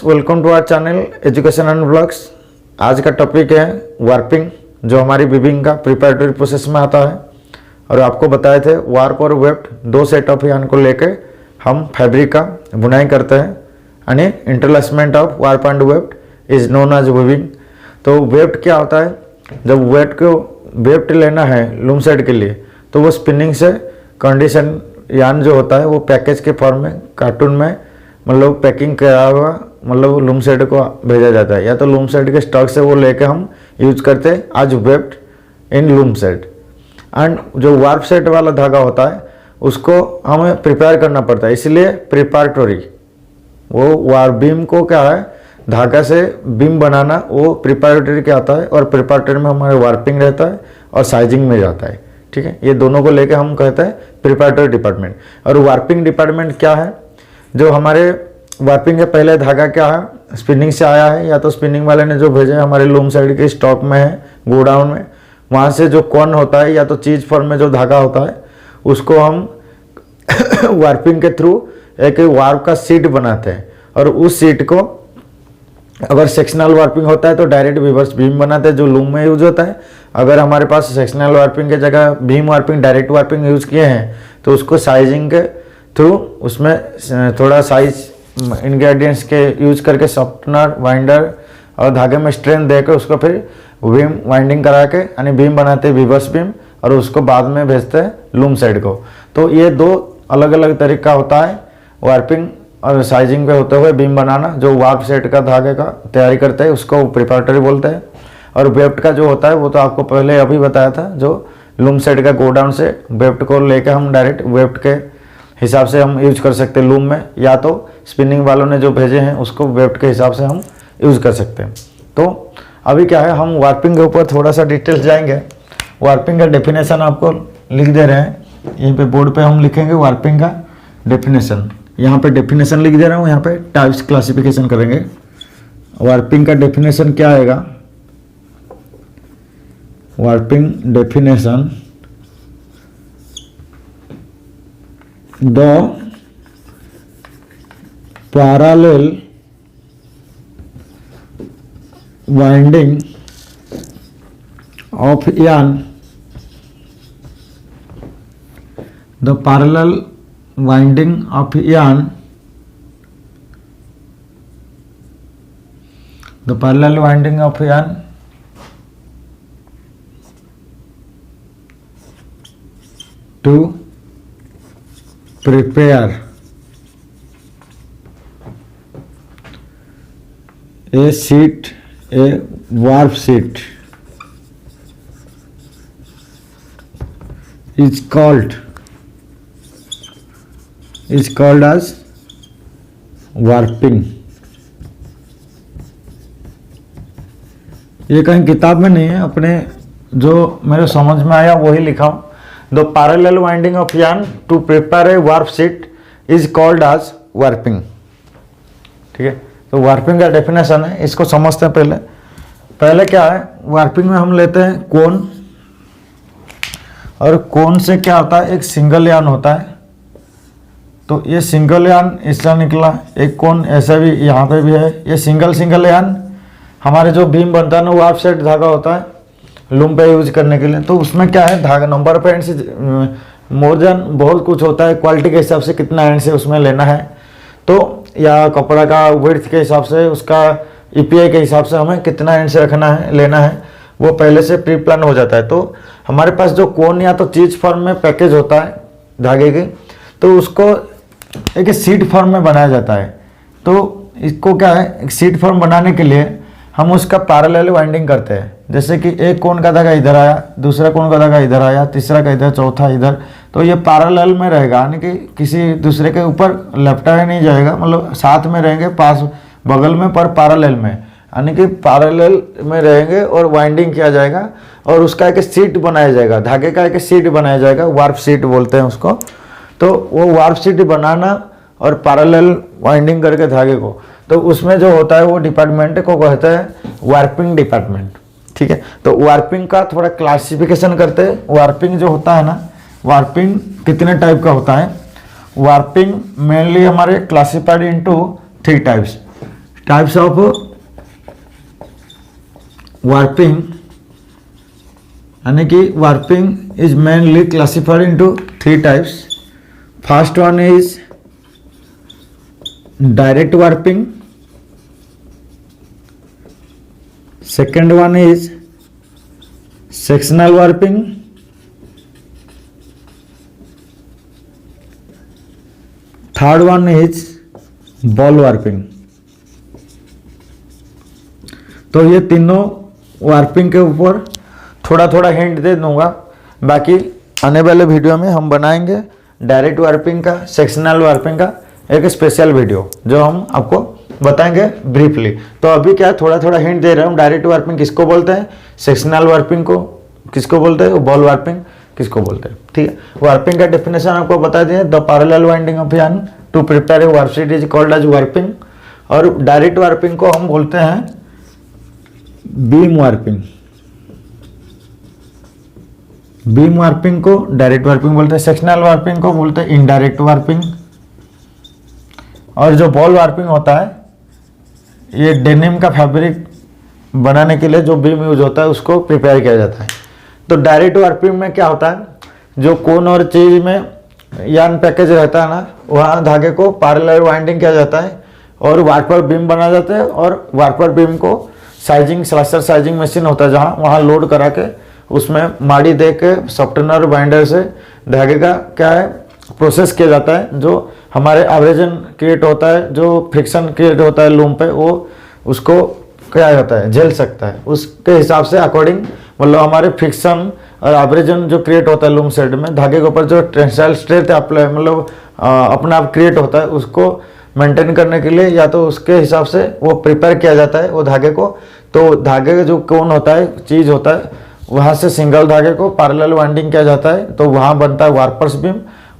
Welcome to our channel education and blogs. आज का topic है वार्पिंग, जो हमारी वीविंग का प्रिपरेटरी प्रोसेस में आता है। और आपको बताए थे वार्प और वेफ्ट दो सेट ऑफ यान को लेके हम फैब्रिक का बुनाई करते हैं, यानी interlacement of warp and weft is known as weaving. तो वेफ्ट क्या होता है? जब वेफ्ट लेना है लूम सेट के लिए तो वो स्पिनिंग से कंडीशन यान जो होता है वो पैकेज के फॉर्म में कार्टून में मतलब पैकिंग करा हुआ मतलब लूम सेट को भेजा जाता है, या तो लूम सेट के स्टॉक से वो लेके हम यूज करते हैं आज weft in loom set. And जो वार्प सेट वाला धागा होता है उसको हमें प्रिपेयर करना पड़ता है, इसलिए प्रिपरेटरी वो वार बीम को क्या है धागा से बीम बनाना वो प्रिपरेटरी के आता है, और प्रिपरेटरी में हमारे वार्पिंग रहता है और साइजिंग में जाता है। ठीक है, ये दोनों को लेके हम कहते हैं प्रिपरेटरी डिपार्टमेंट। और वार्पिंग डिपार्टमेंट क्या है? जो हमारे वार्पिंग के पहले धागा क्या है स्पिनिंग से आया है, या तो स्पिनिंग वाले ने जो भेजा है हमारे लूम साइड के स्टॉक में है गोडाउन में, वहाँ से जो कॉर्न होता है या तो चीज फॉर्म में जो धागा होता है उसको हम वार्पिंग के थ्रू एक वार्प का सीट बनाते हैं। और उस सीट को अगर सेक्शनल वार्पिंग होता है तो डायरेक्ट रिवर्स बीम बनाते हैं जो लूम में यूज होता है। अगर हमारे पास सेक्शनल वार्पिंग के जगह beam warping direct warping use किए हैं तो उसको साइजिंग के थ्रू उसमें थोड़ा साइज इंग्रेडिएंट्स के यूज करके सॉफ्टनर वाइंडर और धागे में स्ट्रेंथ देकर उसको फिर बीम वाइंडिंग करा के यानी बीम बनाते हैं रिवर्स बीम, और उसको बाद में भेजते हैं लूम साइड को। तो ये दो अलग अलग तरीका होता है वार्पिंग और साइजिंग पे होते हुए बीम बनाना। जो वार्प सेट का धागे का तैयारी करते हैं उसको प्रिपरेटरी बोलते हैं। और वेफ्ट का जो होता है वो तो आपको पहले अभी बताया था, जो लूम सेट का गोडाउन से वेफ्ट को लेकर हम डायरेक्ट वेफ्ट के हिसाब से हम यूज कर सकते हैं लूम में, या तो स्पिनिंग वालों ने जो भेजे हैं उसको वेफ्ट के हिसाब से हम यूज कर सकते हैं। तो अभी क्या है हम वार्पिंग के ऊपर थोड़ा सा डिटेल्स जाएंगे। वार्पिंग का डेफिनेशन आपको लिख दे रहे हैं, यहीं पे बोर्ड पे हम लिखेंगे वार्पिंग का डेफिनेशन। यहाँ पे डेफिनेशन लिख दे रहा हूँ, यहाँ पे टाइप्स क्लासिफिकेशन करेंगे। वार्पिंग का डेफिनेशन क्या आएगा? Warping definition the parallel winding of yarn, the parallel winding of yarn, the parallel winding of yarn to prepare a sheet, a warp sheet is called as warping। ये कहीं किताब में नहीं है, अपने जो मेरे समझ में आया वही लिखा हूँ। The parallel winding of yarn to prepare a warp sheet is called as warping। ठीक है, तो वार्पिंग का डेफिनेशन है, इसको समझते हैं। पहले क्या है वार्पिंग में हम लेते हैं कोन, और कोन से क्या होता है एक सिंगल यान होता है। तो ये सिंगल यान इसका निकला, एक कोन ऐसा भी यहाँ पे भी है। ये सिंगल यान हमारे जो बीम बनता है ना वार्प सेट धागा होता है लूम पे यूज करने के लिए। तो उसमें क्या है धागा नंबर ऑफ एंड से मोर देन बहुत कुछ होता है, क्वालिटी के हिसाब से कितना एंड से उसमें लेना है, तो या कपड़ा का विड्थ के हिसाब से उसका ईपीआई के हिसाब से हमें कितना एंड से रखना है लेना है, वो पहले से प्री प्लान हो जाता है। तो हमारे पास जो कोन या तो चीज फॉर्म में पैकेज होता है धागे की, तो उसको एक सीट फॉर्म में बनाया जाता है। तो इसको क्या है एक सीट फॉर्म बनाने के लिए हम उसका पैरेलल वाइंडिंग करते हैं। जैसे कि एक कोन का धागा इधर आया, दूसरा कोन का धागा इधर आया, तीसरा का इधर, चौथा इधर, तो ये पैरेलल में रहेगा, यानी कि किसी दूसरे के ऊपर लेफ्ट नहीं जाएगा, मतलब साथ में रहेंगे पास बगल में पर पैरेलल में, यानी कि पैरेलल में रहेंगे और वाइंडिंग किया जाएगा और उसका एक सीट बनाया जाएगा, धागे का एक सीट बनाया जाएगा, वार्प सीट बोलते हैं उसको। तो वो वार्प सीट बनाना और पैरेलल वाइंडिंग करके धागे को, तो उसमें जो होता है वो डिपार्टमेंट को कहते हैं वार्पिंग डिपार्टमेंट। ठीक है, तो वार्पिंग का थोड़ा क्लासिफिकेशन करते हैं। वार्पिंग जो होता है ना, वार्पिंग कितने टाइप का होता है? वार्पिंग मेनली हमारे classified into 3 types. Types of warping, यानी कि warping is mainly classified into 3 types. First one is direct warping, second one is sectional warping, third one is ball warping. तो ये तीनों वार्पिंग के ऊपर थोड़ा थोड़ा हिंट दे दूंगा, बाकी आने वाले वीडियो में हम बनाएंगे डायरेक्ट वार्पिंग का, सेक्शनल वार्पिंग का एक स्पेशल वीडियो जो हम आपको बताएंगे ब्रीफली। तो अभी क्या थोड़ा थोड़ा हिंट दे रहा हूँ, डायरेक्ट वार्पिंग किसको बोलते हैं, सेक्शनल वार्पिंग को किसको बोलते हैं, बॉल वार्पिंग किसको बोलते हैं। ठीक है, वार्पिंग का डेफिनेशन आपको बता दिए, the parallel winding of yarn to prepare a warp sheet is called as warping. और डायरेक्ट वार्पिंग को हम बोलते हैं बीम वार्पिंग। बीम वार्पिंग को डायरेक्ट वार्पिंग बोलते हैं, सेक्शनल वार्पिंग को बोलते हैं इनडायरेक्ट वार्पिंग। और जो बॉल वार्पिंग होता है, ये डेनिम का फैब्रिक बनाने के लिए जो बीम यूज होता है उसको प्रिपेयर किया जाता है। तो डायरेक्ट वार्पिंग में क्या होता है, जो कोन और चीज में यार्न पैकेज रहता है ना, वहाँ धागे को पैरेलल वाइंडिंग किया जाता है और वार्पर बीम बना जाते हैं। और वार्पर बीम को साइजिंग स्लाइसर साइजिंग मशीन होता है जहाँ वहाँ लोड करा के उसमें माड़ी दे के सॉफ्टनर बाइंडर से धागे का क्या है प्रोसेस किया जाता है, जो हमारे एवरेजन क्रिएट होता है, जो फ्रिक्शन क्रिएट होता है लूम पे, वो उसको क्या होता है झेल सकता है। उसके हिसाब से अकॉर्डिंग मतलब हमारे फ्रिक्शन और एवरेजन जो क्रिएट होता है लूम सेट में, धागे के ऊपर जो टेंसाइल स्ट्रेंथ अप्लाई मतलब अपना आप क्रिएट होता है, उसको मेंटेन करने के लिए या तो उसके हिसाब से वो प्रिपेयर किया जाता है वो धागे को। तो धागे का जो कोन होता है चीज होता है, वहाँ से सिंगल धागे को पैरेलल वाइंडिंग किया जाता है, तो वहाँ बनता है वार्पर्स बीम।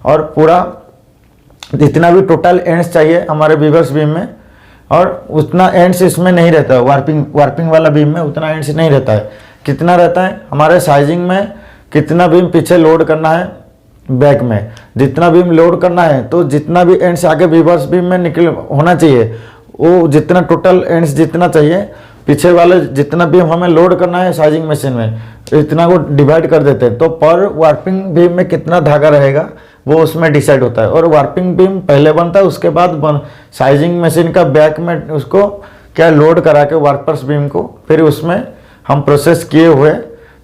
और पूरा जितना भी टोटल एंड्स चाहिए हमारे वीवर्स बीम में, और उतना एंड्स इसमें नहीं रहता है, वार्पिंग वाला बीम में उतना एंड्स नहीं रहता है। कितना रहता है हमारे साइजिंग में, कितना बीम पीछे लोड करना है बैक में, जितना बीम लोड करना है, तो जितना भी एंड्स आगे वीवर्स बीम में निकल होना चाहिए, वो जितना टोटल एंड्स जितना चाहिए पीछे वाले जितना बीम हमें लोड करना है साइजिंग मशीन में, इतना को डिवाइड कर देते हैं। तो पर वार्पिंग बीम में कितना धागा रहेगा वो उसमें डिसाइड होता है। और वार्पिंग बीम पहले बनता है, उसके बाद साइजिंग मशीन का बैक में उसको क्या लोड करा के वार्पर्स बीम को, फिर उसमें हम प्रोसेस किए हुए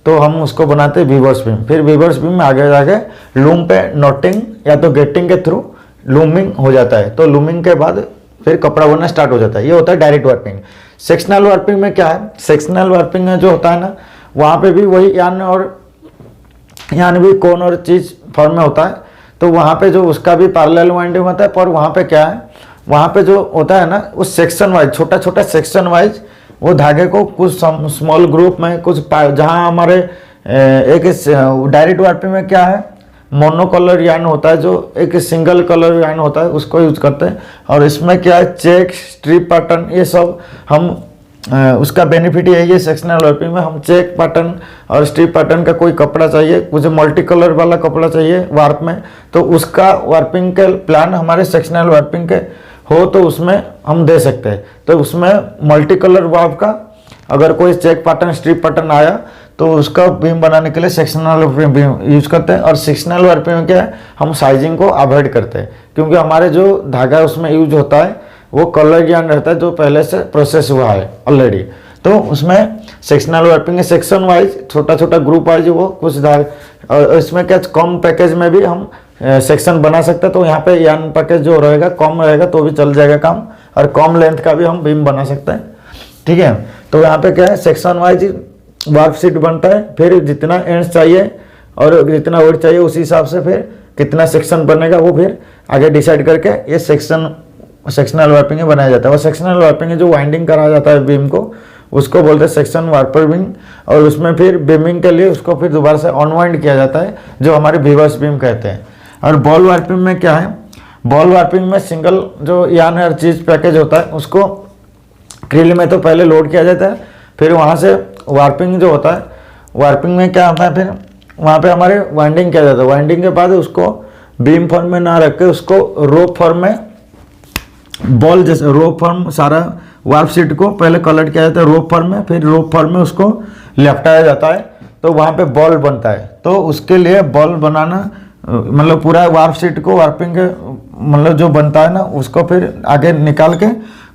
तो हम उसको बनाते हैं वीवर्स बीम। फिर वीवर्स बीम में आगे जाके लूम पे नोटिंग या तो गेटिंग के थ्रू लूमिंग हो जाता है, तो लूमिंग के बाद फिर कपड़ा बनना स्टार्ट हो जाता है। ये होता है डायरेक्ट वार्पिंग। सेक्शनल वार्पिंग में क्या है, सेक्शनल वार्पिंग में जो होता है ना, वहाँ पे भी वही यान भी कोन और चीज फॉर्म में होता है, तो वहाँ पे जो उसका भी पैरेलल वाइंडिंग होता है। पर वहाँ पे क्या है, वहाँ पे जो होता है ना उस सेक्शन वाइज, छोटा छोटा सेक्शन वाइज वो धागे को कुछ स्मॉल ग्रुप में कुछ, जहाँ हमारे एक डायरेक्ट वार्पिंग में क्या है मोनो कलर यार्न होता है, जो एक सिंगल कलर यार्न होता है उसको यूज करते हैं। और इसमें क्या है चेक स्ट्रिप पैटर्न ये सब हम उसका बेनिफिट यही है, सेक्शनल वार्पिंग में हम चेक पैटर्न और स्ट्रिप पैटर्न का कोई कपड़ा चाहिए, मुझे मल्टी कलर वाला कपड़ा चाहिए वार्प में, तो उसका वार्पिंग के प्लान हमारे सेक्शनल वार्पिंग के हो तो उसमें हम दे सकते हैं। तो उसमें मल्टी कलर वार्प का अगर कोई चेक पैटर्न स्ट्रिप पैटर्न आया तो उसका बीम बनाने के लिए सेक्शनल बीम यूज करते हैं। और सेक्शनल वार्पिंग में क्या है, हम साइजिंग को अवॉइड करते हैं, क्योंकि हमारे जो धागा उसमें यूज होता है वो कलर यार्न रहता है जो पहले से प्रोसेस हुआ है ऑलरेडी। तो उसमें सेक्शनल वार्पिंग है सेक्शन वाइज, छोटा छोटा ग्रुप वाइज वो कुछ धागा। और इसमें क्या कम पैकेज में भी हम सेक्शन बना सकते हैं, तो यहाँ पे यार्न पैकेज जो रहेगा कम रहेगा तो भी चल जाएगा काम, और कम लेंथ का भी हम बीम बना सकते हैं। ठीक है, तो यहाँ पे क्या है सेक्शन वाइज वार्प शीट बनता है, फिर जितना एंड्स चाहिए और जितना वेट चाहिए उसी हिसाब से फिर कितना सेक्शन बनेगा वो फिर आगे डिसाइड करके ये सेक्शनल वार्पिंग में बनाया जाता है। और सेक्शनल वार्पिंग में जो वाइंडिंग करा जाता है बीम को उसको बोलते हैं सेक्शन वार्पर बीम। और उसमें फिर बीमिंग के लिए उसको फिर दोबारा से अनवाइंड किया जाता है जो हमारे वीवर्स बीम कहते हैं। और बॉल वार्पिंग में क्या है, बॉल वार्पिंग में सिंगल जो यार्न हर चीज पैकेज होता है उसको क्रिल में तो पहले लोड किया जाता है, फिर वहाँ से वार्पिंग जो होता है, वार्पिंग में क्या होता है फिर वहाँ पे हमारे वाइंडिंग किया जाता है। वाइंडिंग के बाद उसको बीम फॉर्म में ना रख के उसको रोप फॉर्म में, बॉल जैसे रोप फॉर्म सारा वार्प शीट को पहले कलर किया जाता है रोप फॉर्म में, फिर रोप फॉर्म में उसको लपटाया जाता है, तो वहाँ पे बॉल बनता है। तो उसके लिए बॉल बनाना मतलब पूरा वार्प शीट को वार्पिंग के मतलब जो बनता है ना उसको फिर आगे निकाल के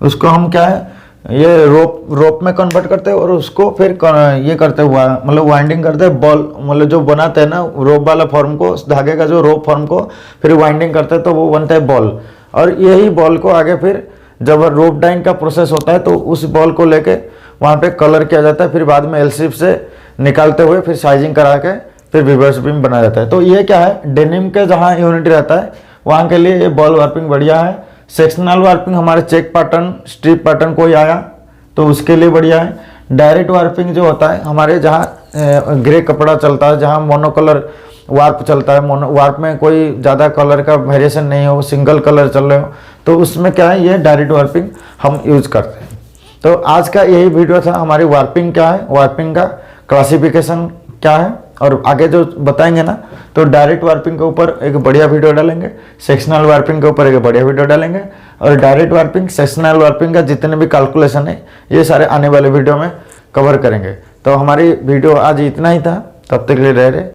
उसको हम क्या है ये रोप में कन्वर्ट करते हैं और उसको फिर ये करते हुआ मतलब वाइंडिंग करते हैं बॉल मतलब जो बनाते हैं ना रोप वाला फॉर्म को, धागे का जो रोप फॉर्म को फिर वाइंडिंग करते हैं तो वो बनता है बॉल। और यही बॉल को आगे फिर जब रोप डाइंग का प्रोसेस होता है तो उस बॉल को लेके वहाँ पे कलर किया जाता है, फिर बाद में एल-शेप से निकालते हुए फिर साइजिंग करा के फिर रिवर्स बीम बनाया जाता है। तो ये क्या है डेनिम के जहाँ यूनिट रहता है वहाँ के लिए ये बॉल वार्पिंग बढ़िया है। सेक्शनल वार्पिंग हमारे चेक पैटर्न स्ट्रिप पैटर्न कोई आया तो उसके लिए बढ़िया है। डायरेक्ट वार्पिंग जो होता है हमारे जहाँ ग्रे कपड़ा चलता है, जहाँ मोनोकलर वार्प चलता है, मोनो वार्प में कोई ज़्यादा कलर का वेरिएशन नहीं हो, सिंगल कलर चल रहे हो, तो उसमें क्या है ये डायरेक्ट वार्पिंग हम यूज करते हैं। तो आज का यही वीडियो था, हमारी वार्पिंग क्या है, वार्पिंग का क्लासिफिकेशन क्या है, और आगे जो बताएंगे ना तो डायरेक्ट वार्पिंग के ऊपर एक बढ़िया वीडियो डालेंगे, सेक्शनल वार्पिंग के ऊपर एक बढ़िया वीडियो डालेंगे, और डायरेक्ट वार्पिंग सेक्शनल वार्पिंग का जितने भी कैलकुलेशन है ये सारे आने वाले वीडियो में कवर करेंगे। तो हमारी वीडियो आज इतना ही था, तब तक के लिए रह रहे।